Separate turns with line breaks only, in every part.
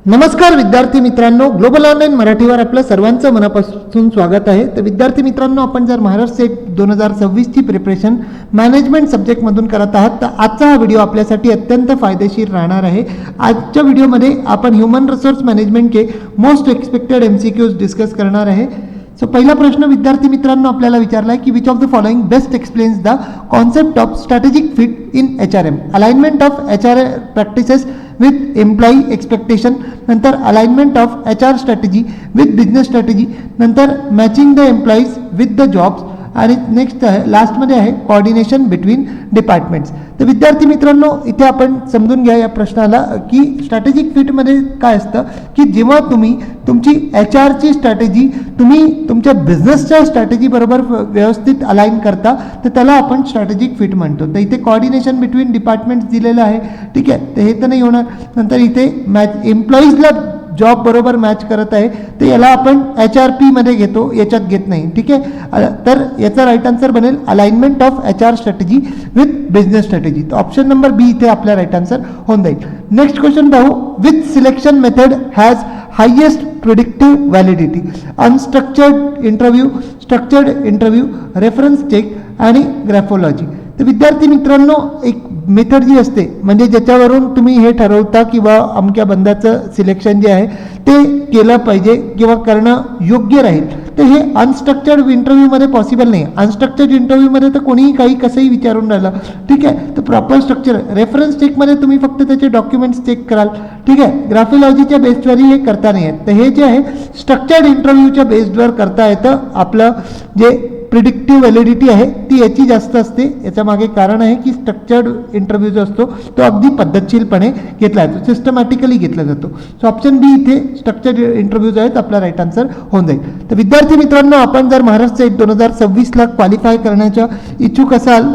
नमस्कार विद्यार्थी मित्रांनो, ग्लोबल ऑनलाईन मराठीवर आपलं सर्वांचं मनापासून स्वागत आहे. तर विद्यार्थी मित्रांनो, आपण जर महाराष्ट्र सेट 2026ची प्रिपरेशन मॅनेजमेंट सब्जेक्टमधून करत आहात तर आजचा हा व्हिडिओ आपल्यासाठी अत्यंत फायदेशीर राहणार आहे. आजच्या व्हिडिओमध्ये आपण ह्युमन रिसोर्स मॅनेजमेंटचे मोस्ट एक्सपेक्टेड MCQs डिस्कस करणार आहे. सो पहिला प्रश्न विद्यार्थी मित्रांनो आपल्याला विचारला आहे की which of the following best explains the concept of strategic fit in HRM. Alignment of HR practices with employee expectation, नंतर alignment of HR strategy with business strategy, नंतर matching the employees with the jobs आणि next आहे लास्टमध्ये आहे coordination between departments. तर विद्यार्थी मित्रांनो इथे आपण समजून घ्या या प्रश्नाला की स्ट्रॅटेजिक फिटमध्ये काय असतं की जेव्हा तुम्ही तुमची HRची स्ट्रॅटेजी तुम्ही तुमच्या बिझनेसच्या स्ट्रॅटेजी बरोबर व्यवस्थित अलाइन करता तर त्याला आपण स्ट्रॅटेजिक फिट म्हणतो. तर इथे कोऑर्डिनेशन बिटवीन डिपार्टमेंट्स दिलेलं आहे, ठीक आहे, तर हे तर नाही होणार. नंतर इथे मॅच एम्प्लॉईजला जॉब बरोबर मॅच करत आहे तर याला आपण HRP मध्ये घेतो, याच्यात घेत नाही, ठीक आहे. तर याचा राईट आन्सर बनेल alignment of HR strategy with business strategy. तर ऑप्शन नंबर बी इथे आपला राईट आन्सर होऊन जाईल. नेक्स्ट क्वेश्चन पाहू. With selection method has highest predictive validity? Unstructured interview, structured interview, reference check आणि ग्राफोलॉजी. तर विद्यार्थी मित्रांनो एक मेथड जी असते म्हणजे ज्याच्यावरून तुम्ही हे ठरवता किंवा अमक्या बंदाचं सिलेक्शन जे आहे ते केलं पाहिजे किंवा करणं योग्य राहील, तर हे अनस्ट्रक्चर्ड इंटरव्ह्यूमध्ये पॉसिबल नाही. अनस्ट्रक्चर्ड इंटरव्ह्यूमध्ये तर कोणीही काही कसंही विचारून राहिलं, ठीक आहे, तर प्रॉपर स्ट्रक्चर. रेफरन्स चेकमध्ये तुम्ही फक्त त्याचे डॉक्युमेंट्स चेक कराल, ठीक आहे. ग्राफोलॉजीच्या बेसवरही हे करता नाही येत. तर हे जे आहे स्ट्रक्चर्ड इंटरव्ह्यूच्या बेसवर करता येतं. आपलं जे प्रिडिक्टिव्ह व्हॅलिडिटी आहे ती याची जास्त असते. याच्या मागे कारण आहे की स्ट्रक्चर्ड इंटरव्ह्यू जो असतो तो अगदी पद्धतशीरपणे घेतला जातो, सिस्टमॅटिकली घेतला जातो. सो ऑप्शन बी इथे स्ट्रक्चर्ड इंटरव्ह्यूज आहेत, आपला राईट आन्सर होऊन जाईल. तर विद्यार्थी मित्रांनो आपण जर महाराष्ट्र 2026ला क्वालिफाय करण्याच्या इच्छुक असाल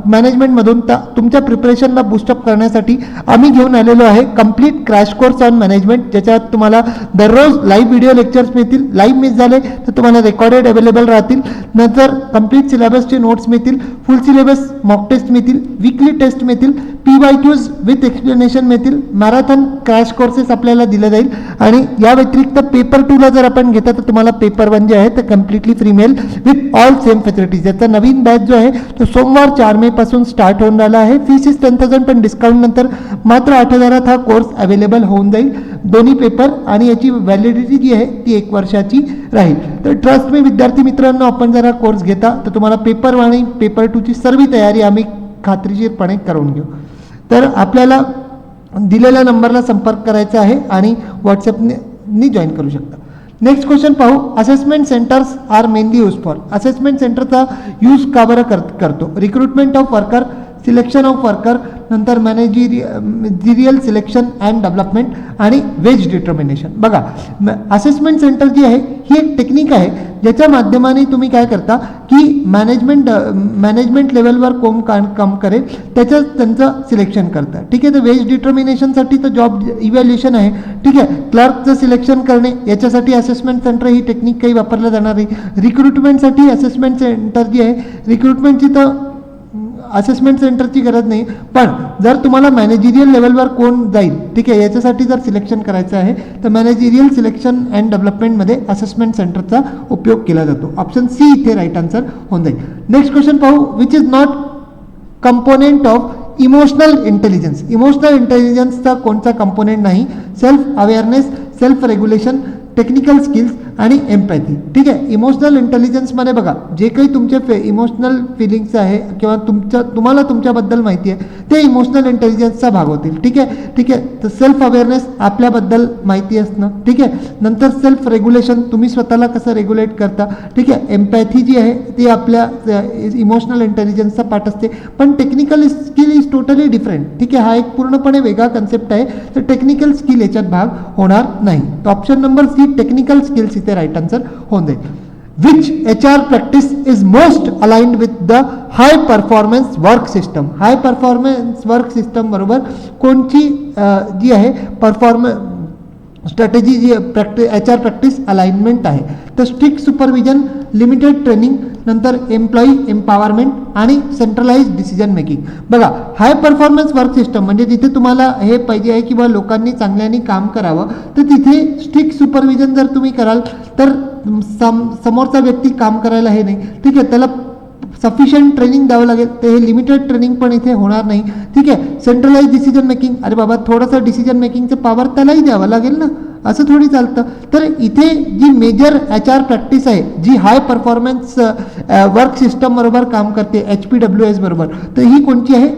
मॅनेजमेंटमधून तर तुमच्या प्रिपरेशनला बूस्टअप करण्यासाठी आम्ही घेऊन आलेलो आहे complete crash course on management, ज्याच्यात तुम्हाला दररोज लाईव्ह व्हिडिओ लेक्चर्स मिळतील. लाईव्ह मिस झाले तर तुम्हाला रेकॉर्डेड अवेलेबल राहतील. नंतर कंप्लीट सिलेबसचे नोट्स मिळतील, फुल सिलेबस मॉक टेस्ट मिळतील, वीकली टेस्ट मिळतील, PYQs विथ एक्सप्लेनेशन मिळतील, मॅरेथॉन क्रॅश कोर्सेस आपल्याला दिले जाईल. आणि या व्यतिरिक्त पेपर 2ला जर आपण घेता तर तुम्हाला पेपर 1 जे आहे ते कम्प्लिटली फ्री मिळेल विथ ऑल सेम फॅसिलिटीज. याचा नवीन बॅच जो आहे तो सोमवार 4 मे पासून स्टार्ट होऊन राहिला आहे. फीस इज 10,000 पण डिस्काउंट नंतर मात्र 8,000 हा कोर्स अवेलेबल होऊन जाईल. दोन्ही पेपर आणि याची व्हॅलिडिटी जी आहे ती 1 वर्षाची राहील. तर ट्रस्ट मी विद्यार्थी मित्रांनो आपण जर हा कोर्स घेता तर तुम्हाला पेपर 1 आणि पेपर 2ची सर्व तयारी आम्ही खात्रीशीरपणे करून घेऊ. तर आपल्याला दिलेल्या नंबरला संपर्क करायचा आहे आणि व्हॉट्सॲपने जॉईन करू शकता. नेक्स्ट क्वेश्चन पाहू. Assessment centres are mainly use for. Assessment सेंटरचा यूज का बरं करतो? Recruitment of worker, selection of worker, नंतर मॅनेजरियल सिलेक्शन अँड डेव्हलपमेंट आणि वेज डिटर्मिनेशन. बघा असेसमेंट सेंटर जी आहे ही एक टेक्निक आहे ज्याच्या माध्यमाने तुम्ही काय करता की मॅनेजमेंट लेवलवर कोण काम करेल त्यांचं सिलेक्शन करता, ठीक आहे. तर वेज डिटर्मिनेशनसाठी तर जॉब इव्हॅल्युएशन आहे, ठीक आहे. क्लर्कचं सिलेक्शन करणे याच्यासाठी असेसमेंट सेंटर ही टेक्निक काही वापरलं जाणार नाही. रिक्रुटमेंटसाठी असेसमेंट सेंटर जी आहे रिक्रुटमेंटची तर असेसमेंट सेंटरची गरज नाही, पण जर तुम्हाला मॅनेजरियल लेवलवर कोण जाईल, ठीक आहे, याच्यासाठी जर सिलेक्शन करायचं आहे तर मॅनेजरियल सिलेक्शन अँड डेव्हलपमेंटमध्ये असेसमेंट सेंटरचा उपयोग केला जातो. ऑप्शन सी इथे राईट आन्सर होऊन जाईल. नेक्स्ट क्वेश्चन पाहू. Which is not component of emotional intelligence. Emotional इंटेलिजन्सचा कोणता कंपोनेंट नाही? Self awareness, self regulation, technical skills आणि एम्पॅथी, ठीक आहे. इमोशनल इंटेलिजन्समध्ये बघा जे काही तुमचे इमोशनल फिलिंग्स आहे किंवा तुम्हाला तुमच्याबद्दल माहिती आहे ते इमोशनल इंटेलिजन्सचा भाग होतील, ठीक आहे, ठीक आहे. तर सेल्फ अवेअरनेस आपल्याबद्दल माहिती असणं, ठीक आहे. नंतर सेल्फ रेग्युलेशन तुम्ही स्वतःला कसं रेग्युलेट करता, ठीक आहे. एम्पॅथी जी आहे ती आपल्या इमोशनल इंटेलिजन्सचा पार्ट असते. पण technical skill is totally different, ठीक आहे. हा एक पूर्णपणे वेगळा कन्सेप्ट आहे. तर टेक्निकल स्किल याच्यात भाग होणार नाही. तर option number C technical skills इथे राईट आन्सर होऊन जाईल. Which HR practice is most aligned with the high performance work system. High performance work system बरोबर कोणची जी आहे स्ट्रॅटेजी जी HR प्रॅक्टिस अलाइनमेंट आहे? तर स्ट्रिक्ट सुपरविजन, लिमिटेड ट्रेनिंग, नंतर एम्प्लॉई एम्पॉवरमेंट आणि सेंट्रलाइज डिसिजन मेकिंग. बघा, हाय परफॉर्मन्स वर्क सिस्टम म्हणजे जिथे तुम्हाला हे पाहिजे आहे की बा लोकांनी चांगल्याने काम करावं, तर तिथे स्ट्रिक्ट सुपरविजन जर तुम्ही कराल तर समोरचा व्यक्ती काम करायला हे नाही, ठीक आहे, त्याला सफिशियंट ट्रेनिंग द्यावं लागेल, ते हे लिमिटेड ट्रेनिंग पण इथे होणार नाही, ठीक आहे. सेंट्रलाइज डिसिजन मेकिंग, अरे बाबा थोडंसं डिसिजन मेकिंगचं पॉवर त्यालाही द्यावं लागेल ना, असं थोडी चालतं. तर इथे जी मेजर HR प्रॅक्टिस आहे जी हाय परफॉर्मन्स वर्क सिस्टम बरोबर काम करते HPWS बरोबर, तर ही कोणती आहे,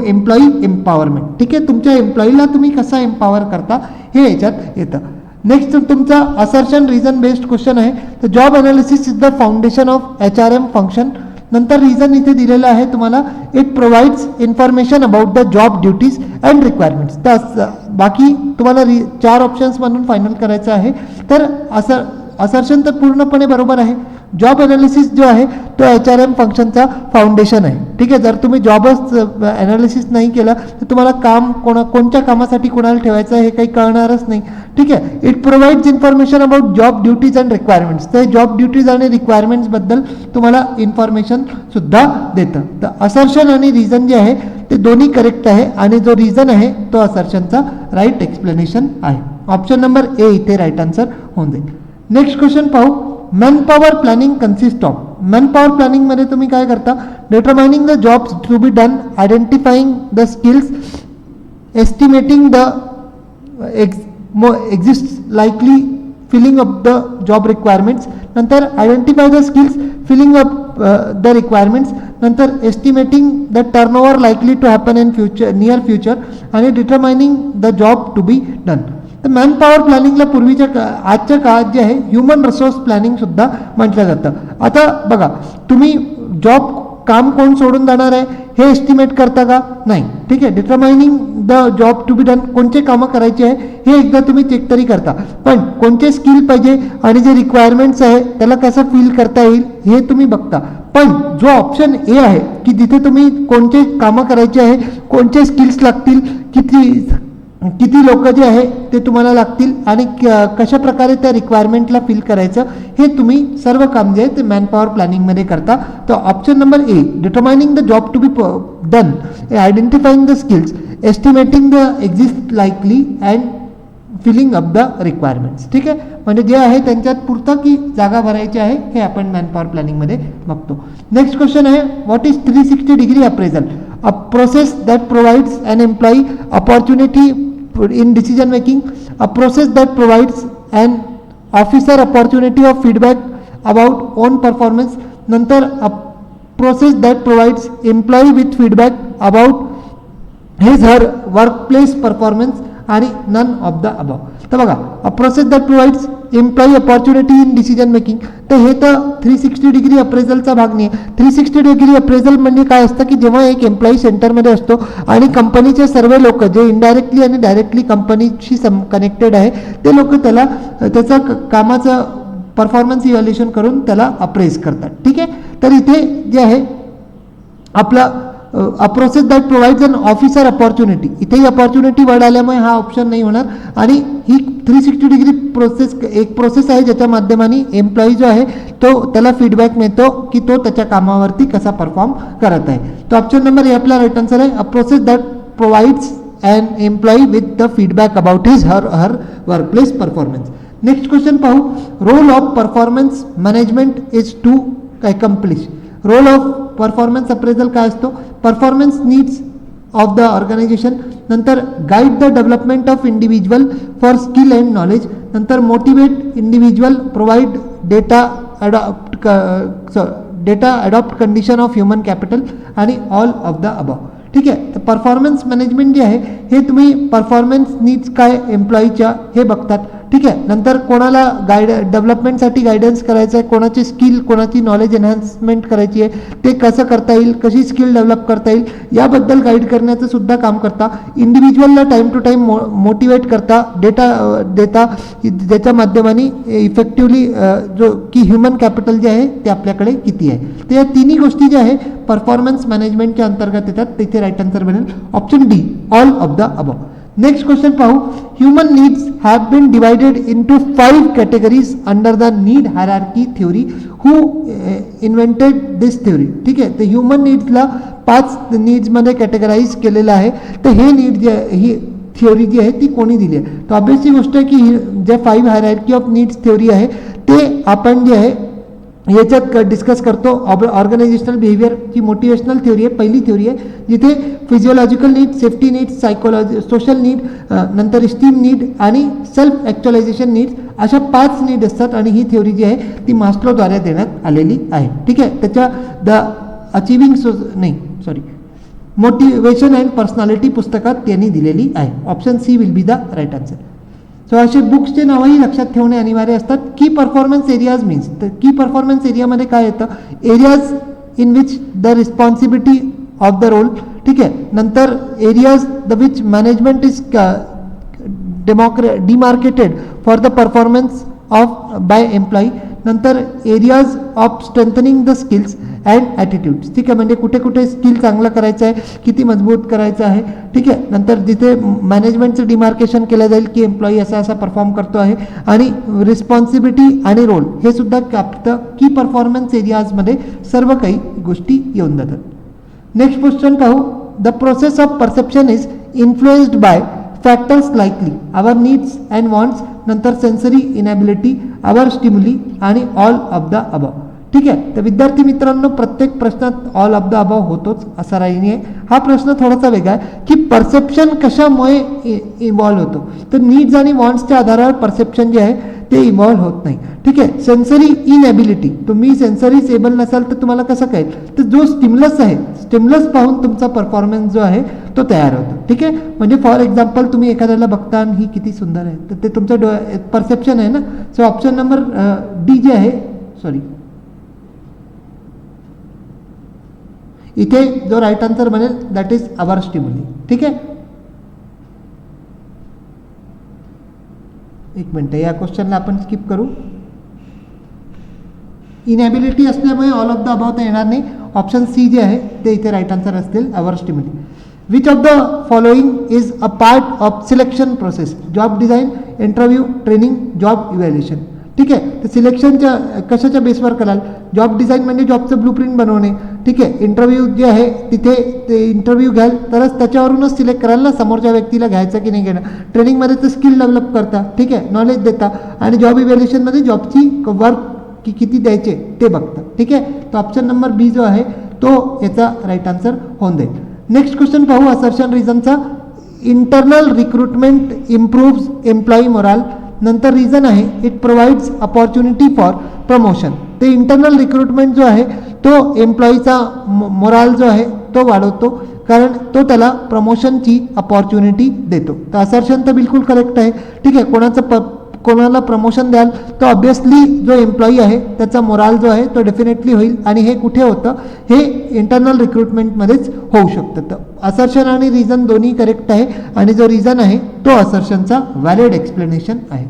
एम्प्लॉई एम्पॉवरमेंट, ठीक आहे. तुमच्या एम्प्लॉईला तुम्ही कसा एम्पॉवर करता हे याच्यात येतं. नेक्स्ट तुमचा असर्शन रिझन बेस्ड क्वेश्चन आहे. तर job analysis is the foundation of HRM function. नंतर रिझन इथे दिलेलं आहे तुम्हाला, it provides information about the job duties and requirements. तर बाकी तुम्हाला 4 ऑप्शन्समधून फायनल करायचं आहे. तर असर्शन तर पूर्णपणे बरोबर आहे. जॉब अनालिसिस जो आहे तो HRM फंक्शनचा फाउंडेशन आहे, ठीक आहे. जर तुम्ही जॉबच अनालिसिस नाही केला तर तुम्हाला काम कोणत्या कामासाठी कोणाला ठेवायचं हे काही कळणारच नाही, ठीक आहे. It provides information about job duties and requirements. तर जॉब ड्युटीज आणि रिक्वायरमेंट्सबद्दल तुम्हाला इन्फॉर्मेशन सुद्धा देतं. तर असर्शन आणि रिझन जे आहे ते दोन्ही करेक्ट आहे आणि जो रिझन आहे तो असर्शनचा राईट एक्सप्लेनेशन आहे. ऑप्शन नंबर ए इथे राईट आन्सर होऊन जाईल. नेक्स्ट क्वेश्चन पाहू. Manpower planning consist of. Manpower प्लॅनिंगमध्ये तुम्ही काय करता, determining the jobs to be done, identifying the skills, estimating the exist likely, filling up the job requirements, नंतर identify the skills, filling up the requirements, नंतर estimating the turnover likely to happen in future, near future, आणि determining the job to be done. तर manpower प्लॅनिंगला पूर्वीच्या आजच्या काळात जे आहे human resource planning सुद्धा म्हटलं जातं. आता बघा, तुम्ही जॉब काम कोण सोडून जाणार आहे हे एस्टिमेट करता का, नाही, ठीक आहे. Determining the job to be done, कोणते कामं करायचे आहे हे एकदा तुम्ही चेक तरी करता, पण कोणते स्किल पाहिजे आणि जे रिक्वायरमेंट्स आहे त्याला कसं फिल करता येईल हे तुम्ही बघता. पण जो ऑप्शन ए आहे की जिथे तुम्ही कोणते कामं करायचे आहे, कोणते स्किल्स लागतील, किती लोक जे आहे ते तुम्हाला लागतील आणि कशा प्रकारे त्या रिक्वायरमेंटला फिल करायचं हे तुम्ही सर्व काम जे आहे ते मॅनपॉवर प्लॅनिंगमध्ये करता. तर option number A, determining the job to be done, identifying the skills, estimating the exist likely and filling up the requirements, ठीक आहे. म्हणजे जे आहे त्यांच्यात पुरतं की जागा भरायची आहे हे आपण मॅनपॉवर प्लॅनिंगमध्ये बघतो. नेक्स्ट क्वेश्चन आहे, what is 360 degree appraisal? A process that provides an employee opportunity in decision making, a process that provides an officer opportunity of feedback about own performance, नंतर a process that provides employee with feedback about his her workplace performance, आणि none of the above. तर बघा, अ process that provides employee opportunity in decision making, तर हे तर 360 degree अप्रेझलचा भाग नाही आहे. 360 डिग्री अप्रेझल म्हणजे काय असतं की जेव्हा एक एम्प्लॉई सेंटरमध्ये असतो आणि कंपनीचे सर्व लोक जे इनडायरेक्टली आणि डायरेक्टली कंपनीशी कनेक्टेड आहे ते लोक त्याचं कामाचं परफॉर्मन्स इव्हॅल्युएशन करून त्याला अप्रेझ करतात, ठीक आहे. तर इथे जे आहे आपलं a process that provides an officer opportunity, इथेही अपॉर्च्युनिटी वर्ड आल्यामुळे हा ऑप्शन नाही होणार. आणि ही 360 डिग्री प्रोसेस एक प्रोसेस आहे ज्याच्या माध्यमाने एम्प्लॉई जो आहे तो त्याला फीडबॅक मिळतो की तो त्याच्या कामावरती कसा परफॉर्म करत आहे. तो ऑप्शन नंबर ए आपला राईट आन्सर आहे. A process that provides an employee with the feedback about his her workplace performance. Next question पाहू. Role of performance management is to accomplish. Role of performance appraisal काय असतो? Performance needs of the organisation, नंतर guide the development of individual for skill and knowledge, नंतर motivate individual, provide data adopt condition of human capital, आणि all of the above, ठीक आहे. तर performance management जे आहे हे तुम्ही परफॉर्मन्स नीड्स काय एम्प्लॉईच्या हे बघतात, ठीक आहे. नंतर कोणाला डेव्हलपमेंटसाठी गायडन्स करायचं आहे, कोणाची स्किल कोणाची नॉलेज एन्हान्समेंट करायची आहे, ते कसं करता येईल, कशी स्किल डेव्हलप करता येईल याबद्दल गाईड करण्याचं सुद्धा काम करता. इंडिव्हिज्युअलला टाईम टू टाईम मोटिवेट करता, डेटा देता ज्याच्या माध्यमाने इफेक्टिवली जो की ह्युमन कॅपिटल जे आहे ते आपल्याकडे किती आहे. तर या तिन्ही गोष्टी ज्या आहे परफॉर्मन्स मॅनेजमेंटच्या अंतर्गत येतात. तिथे राईट आन्सर बनेल option D, all of the above. Next question पाहू. Human needs have been divided into 5 categories under the need hierarchy theory. Who invented this theory. ठीक आहे, तर ह्युमन नीड्सला 5 नीड्समध्ये कॅटेगराईज केलेलं आहे. तर हे नीड जे ही थिओरी जी आहे ती कोणी दिली आहे. तर ऑब्वियसली गोष्ट आहे की जे 5 हायरार्की ऑफ नीड्स थिओरी आहे ते आपण जे आहे याच्यात डिस्कस करतो. ऑर्गनायझेशनल बिहेवियरची मोटिवेशनल थिओरी आहे, पहिली थिओरी आहे, जिथे physiological need, safety need, psychology, social need, नंतर इस्टीम नीड आणि सेल्फ ॲक्च्युअलायझेशन नीड्स अशा 5 नीड असतात. आणि ही थिओरी जी आहे ती मास्लोद्वारे देण्यात आलेली आहे. ठीक आहे, त्याच्या the achieving motivation and personality पुस्तकात त्यांनी दिलेली आहे. Option C will be the right answer. So असे बुक्सचे नावही लक्षात ठेवणे अनिवार्य असतात. की परफॉर्मन्स एरियाज मीन्स, तर की परफॉर्मन्स एरियामध्ये काय येतं, areas in which the responsibility of the role. ठीक आहे, नंतर areas the which management is demarcated for the performance of by employee. नंतर areas of strengthening the skills and attitudes. ठीक आहे, म्हणजे कुठे कुठे स्किल चांगलं करायचं आहे, किती मजबूत करायचं आहे. ठीक आहे, नंतर जिथे मॅनेजमेंटचं डिमार्केशन केलं जाईल की एम्प्लॉई असा असा परफॉर्म करतो आहे आणि रिस्पॉन्सिबिलिटी आणि रोल हे सुद्धा की परफॉर्मन्स एरियाजमध्ये सर्व काही गोष्टी येऊन जातात. नेक्स्ट क्वेश्चन पाहू. The process of perception is influenced by factors likely our needs and wants, नंतर सेन्सरी इनॅबिलिटी, आवर स्टिम्युली आणि ऑल ऑफ द अबव. ठीक आहे, तर विद्यार्थी मित्रांनो प्रत्येक प्रश्नात ऑल ऑफ द अबव होतोच असा नाही आहे. हा प्रश्न थोडासा वेगळा आहे की परसेप्शन कशामुळे इव्हॉल्व्ह होतो. तर नीड्स आणि वॉन्ट्सच्या आधारावर परसेप्शन जे आहे ते इव्हॉल्व्ह होत नाही. ठीक आहे, सेन्सरी इनॅबिलिटी, तुम्ही सेन्सरीज एबल नसाल तर तुम्हाला कसं कळेल, तर जो स्टिम्युलस आहे, स्टिम्युलस पाहून तुमचा परफॉर्मन्स जो आहे तो तयार होतो. ठीक आहे, म्हणजे फॉर एक्झाम्पल तुम्ही एखाद्याला बघता आणि ही किती सुंदर आहे, तर ते तुमचं परसेप्शन आहे ना. So option number D J आहे, इथे जो राईट आन्सर बनेल दॅट इज आवर स्टिम्युली. ठीक आहे, एक मिनटं, या क्वेश्चनला आपण स्किप करू. इनॅबिलिटी असल्यामुळे ऑल ऑफ द अबाव तर येणार नाही. ऑप्शन सी जे आहे ते इथे राईट आन्सर असतील, our stimuli. Which of the following is a part of selection process. Job design, interview, training, job evaluation. ठीक आहे, तर सिलेक्शनच्या कशाच्या बेसवर कराल. जॉब डिझाईन म्हणजे जॉबचं ब्लूप्रिंट बनवणे. ठीक आहे, इंटरव्ह्यू जे आहे तिथे ते इंटरव्ह्यू घ्याल तरच त्याच्यावरूनच सिलेक्ट कराल ना समोरच्या व्यक्तीला घ्यायचं की नाही घेणं. ट्रेनिंगमध्ये तर स्किल डेव्हलप करता, ठीक आहे, नॉलेज देता. आणि जॉब इव्हॅल्युएशनमध्ये जॉबची वर्क किती द्यायचे ते बघता. ठीक आहे, तर ऑप्शन नंबर बी जो आहे तो याचा राईट आन्सर होऊन जाईल. नेक्स्ट क्वेश्चन पाहू असर्शन रिझनचा. Internal recruitment improves employee morale. नंतर रिझन आहे it provides opportunity for promotion. ते इंटरनल रिक्रुटमेंट जो आहे तो एम्प्लॉईचा मोराल जो आहे तो वाढवतो, कारण तो त्याला प्रमोशनची अपॉर्च्युनिटी देतो. तर असर्शन तर बिलकुल करेक्ट आहे. ठीक आहे, कोणाला प्रमोशन द्याल तर ऑब्वियसली जो एम्प्लॉई आहे त्याचा मोराल जो आहे तो डेफिनेटली होईल. आणि हे कुठे होतं, हे इंटरनल रिक्रुटमेंटमध्येच होऊ शकतं. तर असर्शन आणि रिझन दोन्ही करेक्ट आहे आणि जो रिझन आहे तो असर्शनचा व्हॅलिड एक्सप्लेनेशन आहे.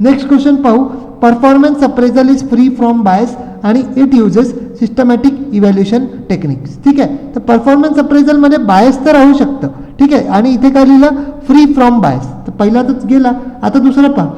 नेक्स्ट क्वेश्चन पाहू. Performance appraisal is free from bias आणि it uses systematic evaluation techniques. ठीक आहे, तर परफॉर्मन्स अप्रेझलमध्ये बायस तर राहू शकतं. ठीक आहे, आणि इथे काय लिहिलं, फ्री फ्रॉम बायस. तर पहिला तर गेला, आता दुसरं पहा,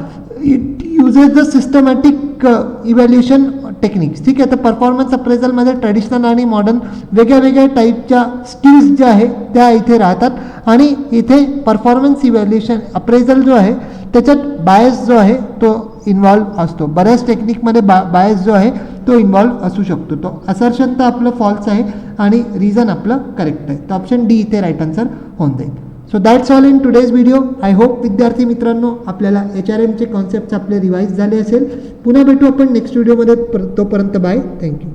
it uses the systematic evaluation techniques. ठीक आहे, तर परफॉर्मन्स अप्रेझलमध्ये ट्रॅडिशनल आणि मॉडर्न वेगळ्या वेगळ्या टाईपच्या स्किल्स ज्या आहे त्या इथे राहतात. आणि इथे परफॉर्मन्स इव्हॅल्युएशन अप्रेझल जो आहे त्याच्यात बायस जो आहे तो इन्व्हॉल्व असतो. बऱ्याच टेक्निकमध्ये बायस जो आहे तो इन्व्हॉल्व असू शकतो. तो असर्शन तर आपलं फॉल्स आहे आणि रिझन आपलं करेक्ट आहे. तर ऑप्शन डी इथे राईट आन्सर होऊन जाईल. So that's all in today's video. I hope विद्यार्थी मित्रांनो आपल्याला HRMचे कॉन्सेप्ट्स आपले रिवाईज झाले असेल. पुन्हा भेटू आपण नेक्स्ट व्हिडिओमध्ये. तोपर्यंत बाय. थँक्यू.